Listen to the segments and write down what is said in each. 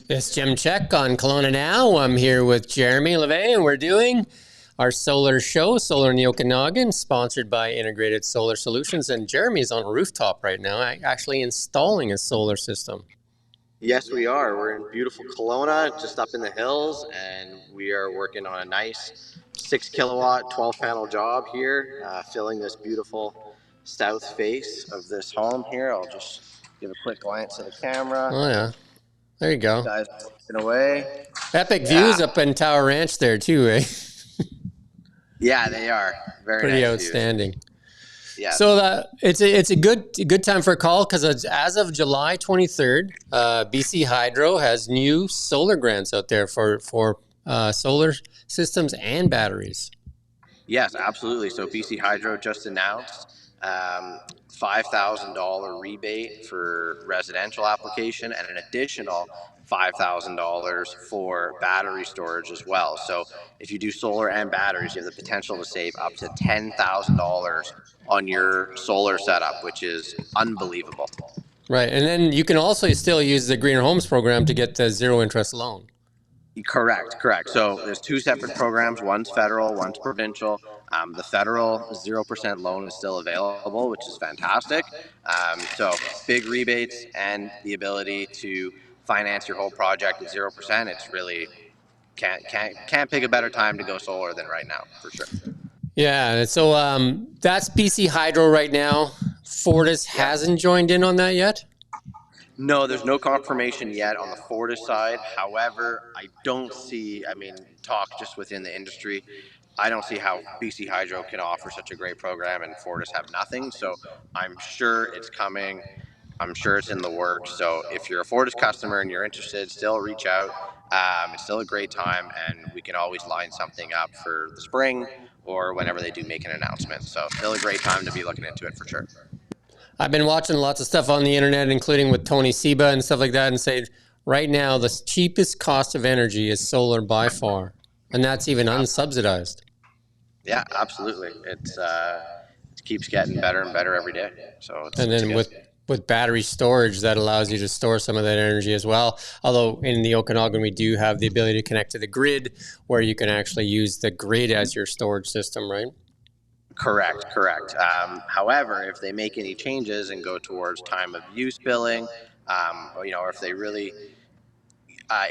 It's Jim Csek on KelownaNow. I'm here with Jeremy Levee, and we're doing our solar show, Solar in the Okanagan, sponsored by Integrated Solar Solutions. And Jeremy's on a rooftop right now, actually installing a solar system. Yes, we are. We're in beautiful Kelowna, just up in the hills, and we are working on a nice 6 kilowatt, 12 panel job here, filling this beautiful south face of this home here. I'll just give a quick glance at the camera. Oh, yeah. There you go. Guys working away. Epic views up in Tower Ranch there, too, eh? Yeah, they are. Very pretty nice outstanding. Views. Yeah. So it's a good time for a call because as of July 23rd, BC Hydro has new solar grants out there for solar systems and batteries. Yes, absolutely. So BC Hydro just announced $5,000 rebate for residential application and an additional $5,000 for battery storage as well. So if you do solar and batteries, you have the potential to save up to $10,000 on your solar setup, which is unbelievable. Right. And then you can also still use the Greener Homes program to get the zero interest loan. Correct. So there's two separate programs. One's federal, one's provincial. The federal 0% loan is still available, which is fantastic. So big rebates and the ability to finance your whole project at 0%. It's really can't pick a better time to go solar than right now, for sure. Yeah. So that's BC Hydro right now. Fortis hasn't joined in on that yet. No, there's no confirmation yet on the Fortis side. However, I don't see, talk just within the industry, I don't see how BC Hydro can offer such a great program and Fortis have nothing. So I'm sure it's coming. I'm sure it's in the works. So if you're a Fortis customer and you're interested, still reach out. It's still a great time, and we can always line something up for the spring or whenever they do make an announcement. So still a great time to be looking into it for sure. I've been watching lots of stuff on the internet, including with Tony Seba and stuff like that, and say right now the cheapest cost of energy is solar by far, and that's even unsubsidized. Yeah, absolutely. It keeps getting better and better every day. So and then with battery storage, that allows you to store some of that energy as well. Although in the Okanagan, we do have the ability to connect to the grid, where you can actually use the grid as your storage system, right? Correct. However, if they make any changes and go towards time of use billing, or if they really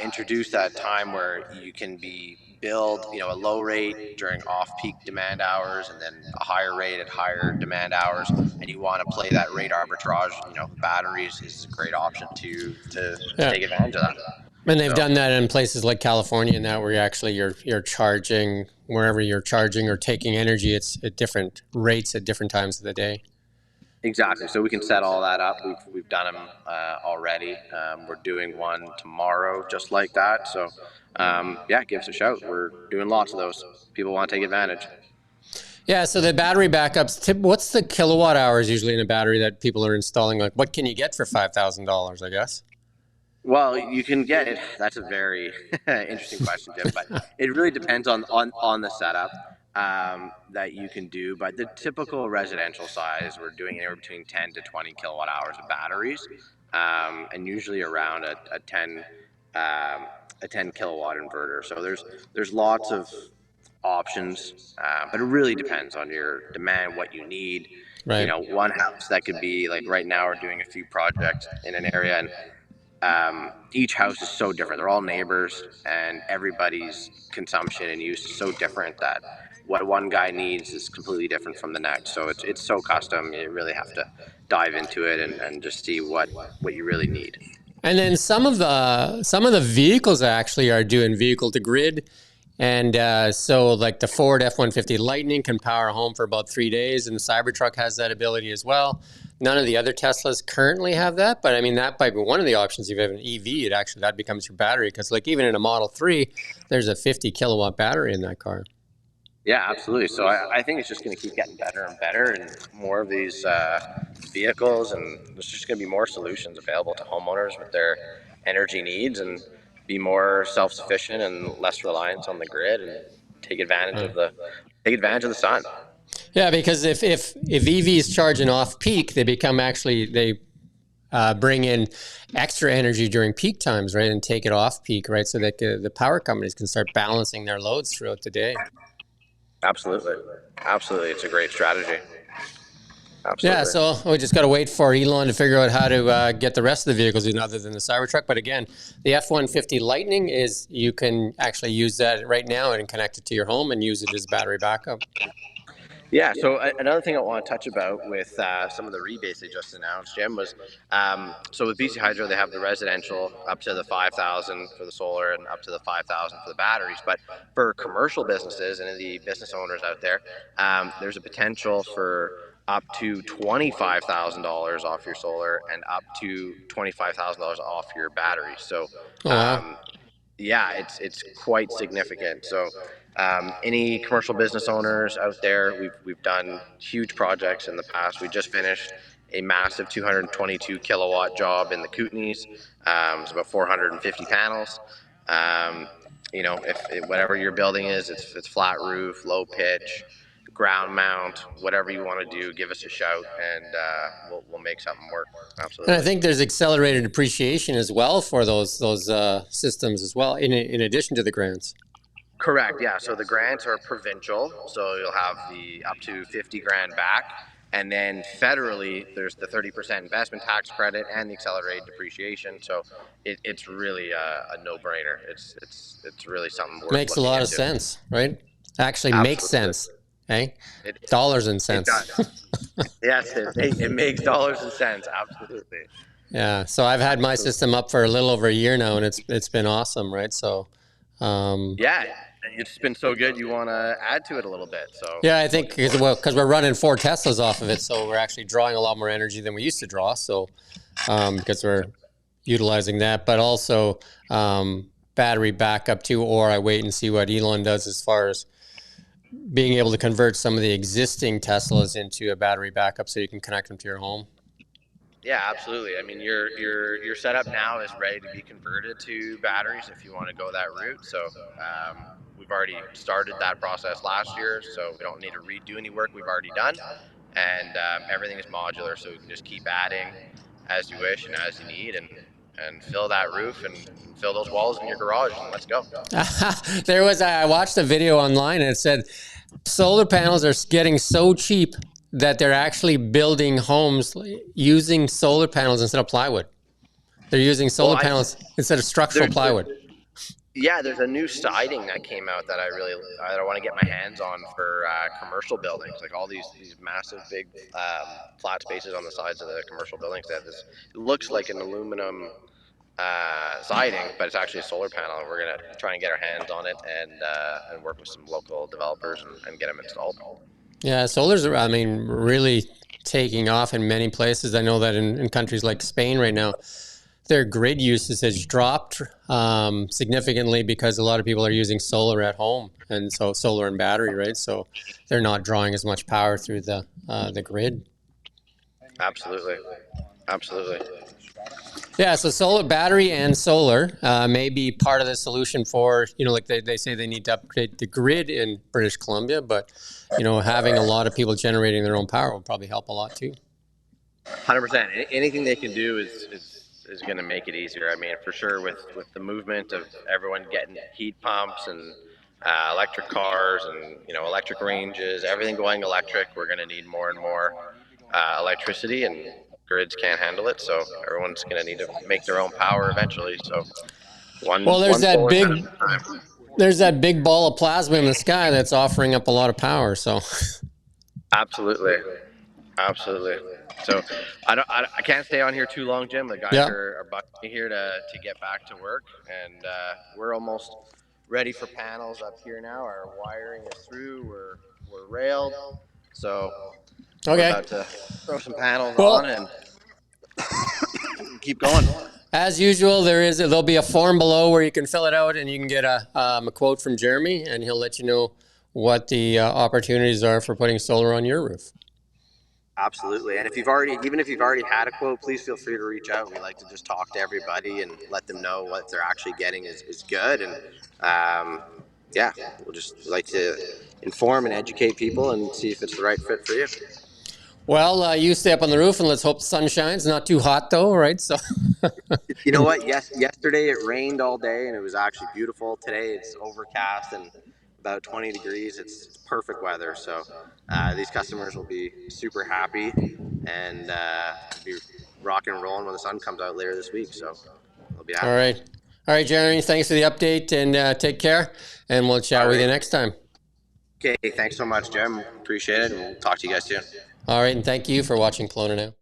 introduce that time where you can be billed, a low rate during off-peak demand hours and then a higher rate at higher demand hours, and you want to play that rate arbitrage, batteries is a great option to take advantage of that. And they've done that in places like California now, where you're charging wherever you're charging or taking energy. It's at different rates at different times of the day. Exactly. So we can set all that up. We've done them already. We're doing one tomorrow just like that. So give us a shout. We're doing lots of those. People want to take advantage. Yeah. So the battery backups. What's the kilowatt hours usually in a battery that people are installing? Like, what can you get for $5,000? I guess. Well, you can get it. That's a very interesting question, Jim. But it really depends on the setup that you can do. But the typical residential size, we're doing anywhere between 10 to 20 kilowatt hours of batteries, and usually around a 10 kilowatt inverter. So there's lots of options, but it really depends on your demand, what you need. Right. One house that could be like right now we're doing a few projects in an area, and each house is so different. They're all neighbors, and everybody's consumption and use is so different that what one guy needs is completely different from the next. So it's so custom. You really have to dive into it and just see what you really need. And then some of the vehicles actually are doing vehicle to grid. And so like the Ford F-150 Lightning can power a home for about 3 days, and the Cybertruck has that ability as well. None of the other Teslas currently have that, but that might be one of the options. If you have an EV, that becomes your battery, because like even in a Model 3, there's a 50 kilowatt battery in that car. Yeah, absolutely. So I think it's just going to keep getting better and better, and more of these vehicles, and there's just going to be more solutions available to homeowners with their energy needs, and be more self-sufficient and less reliant on the grid, and take advantage of the sun. Yeah, because if EVs charge in off peak, they become bring in extra energy during peak times, right, and take it off peak, right, so that the power companies can start balancing their loads throughout the day. Absolutely. Absolutely. It's a great strategy. Absolutely. Yeah, so we just got to wait for Elon to figure out how to get the rest of the vehicles in other than the Cybertruck. But again, the F-150 Lightning is, you can actually use that right now and connect it to your home and use it as battery backup. Yeah, so another thing I want to touch about with some of the rebates they just announced, Jim, was so with BC Hydro, they have the residential up to the 5,000 for the solar and up to the 5,000 for the batteries. But for commercial businesses and the business owners out there, there's a potential for up to $25,000 off your solar and up to $25,000 off your batteries. So, Oh, wow. yeah, it's quite significant. So, any commercial business owners out there, we've done huge projects in the past. We just finished a massive 222 kilowatt job in the Kootenays. It's about 450 panels. If whatever your building is, it's flat roof, low pitch, ground mount, whatever you want to do, give us a shout, and we'll make something work. Absolutely. And I think there's accelerated depreciation as well for those systems as well, in addition to the grants. Correct. Yeah. So the grants are provincial, so you'll have the up to 50 grand back, and then federally there's the 30% investment tax credit and the accelerated depreciation. So it's really a no-brainer. It's really something worth Makes a looking lot of into. sense, right? Actually makes Absolutely. sense. Hey, It dollars and cents. does. Yes, it makes dollars and cents. Absolutely. Yeah. So I've had my system up for a little over a year now, and it's been awesome, right? So, Yeah, it's been so good. You want to add to it a little bit. So yeah, I think because we're running 4 Teslas off of it, so we're actually drawing a lot more energy than we used to draw. So, because we're utilizing that, but also battery backup too. Or I wait and see what Elon does as far as being able to convert some of the existing Teslas into a battery backup, so you can connect them to your home. Yeah, absolutely. I mean, your setup now is ready to be converted to batteries if you want to go that route. So we've already started that process last year, so we don't need to redo any work we've already done, and everything is modular, so you can just keep adding as you wish and as you need, and fill that roof and fill those walls in your garage, and let's go. I watched a video online and it said solar panels are getting so cheap that they're actually building homes using solar panels instead of plywood. They're using solar panels instead of structural plywood. Yeah, there's a new siding that came out that I want to get my hands on for commercial buildings, like all these massive big flat spaces on the sides of the commercial buildings. That this, it looks like an aluminum siding, but it's actually a solar panel. And we're gonna try and get our hands on it and work with some local developers and get them installed. Yeah, solar's, I mean, really taking off in many places. I know that in countries like Spain right now, their grid usage has dropped significantly because a lot of people are using solar at home, and so solar and battery, right? So they're not drawing as much power through the grid. Absolutely. Yeah, so solar, battery and solar may be part of the solution for, like they say they need to upgrade the grid in British Columbia, but, having a lot of people generating their own power will probably help a lot too. 100%. Anything they can do is going to make it easier. I mean, for sure, with the movement of everyone getting heat pumps and electric cars and electric ranges, everything going electric, we're going to need more and more electricity, and grids can't handle it. So everyone's going to need to make their own power eventually. So there's that big ball of plasma in the sky that's offering up a lot of power. So absolutely. So I can't stay on here too long, Jim. The guys are bucking me here to get back to work, and we're almost ready for panels up here now. Our wiring is through. We're railed. So we're about to throw some panels on and keep going. As usual, there'll be a form below where you can fill it out, and you can get a quote from Jeremy, and he'll let you know what the opportunities are for putting solar on your roof. Absolutely. And if you've already had a quote, please feel free to reach out. We like to just talk to everybody and let them know what they're actually getting is good. And we'll just like to inform and educate people and see if it's the right fit for you. Well, you stay up on the roof and let's hope the sun shines. Not too hot though, right? So, You know what? Yes, yesterday it rained all day and it was actually beautiful. Today it's overcast and about 20 degrees. It's perfect weather. So these customers will be super happy and be rocking and rolling when the sun comes out later this week. So they'll be all happy. right. All right, Jeremy, thanks for the update and take care. And we'll chat All with you right. next time. Okay. Thanks so much, Jim. Appreciate it. And we'll talk to you guys soon. All right. And thank you for watching Kelowna Now.